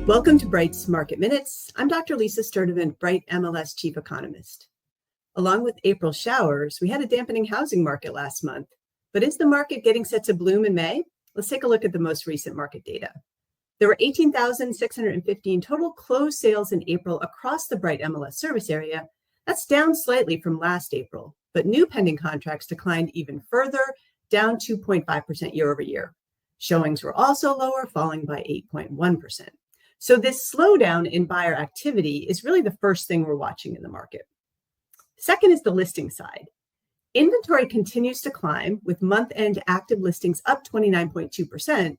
Welcome to Bright's Market Minutes. I'm Dr. Lisa Sturdivant, Bright MLS Chief Economist. Along with April showers, we had a dampening housing market last month. But is the market getting set to bloom in May? Let's take a look at the most recent market data. There were 18,615 total closed sales in April across the Bright MLS service area. That's down slightly from last April, but new pending contracts declined even further, down 2.5% year over year. Showings were also lower, falling by 8.1%. So this slowdown in buyer activity is really the first thing we're watching in the market. Second is the listing side. Inventory continues to climb, with month-end active listings up 29.2%.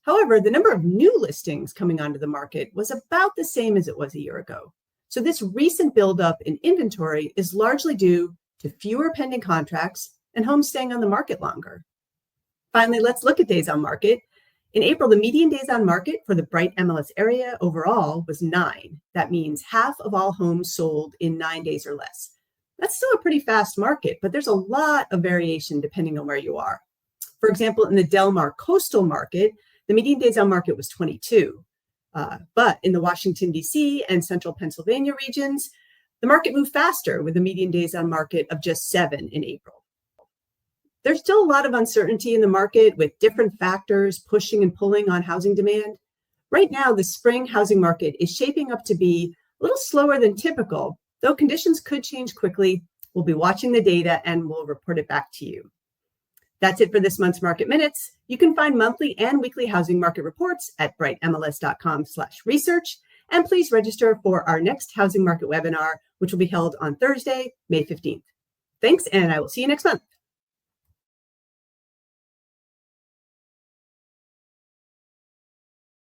However, the number of new listings coming onto the market was about the same as it was a year ago. So this recent buildup in inventory is largely due to fewer pending contracts and homes staying on the market longer. Finally, let's look at days on market. In April, the median days on market for the Bright MLS area overall was 9. That means half of all homes sold in 9 days or less. That's still a pretty fast market, but there's a lot of variation depending on where you are. For example, in the Del Mar coastal market, the median days on market was 22. But in the Washington, D.C. and central Pennsylvania regions, the market moved faster with a median days on market of just 7 in April. There's still a lot of uncertainty in the market with different factors pushing and pulling on housing demand. Right now, the spring housing market is shaping up to be a little slower than typical, though conditions could change quickly. We'll be watching the data and we'll report it back to you. That's it for this month's Market Minutes. You can find monthly and weekly housing market reports at brightmls.com/research. And please register for our next housing market webinar, which will be held on Thursday, May 15th. Thanks, and I will see you next month.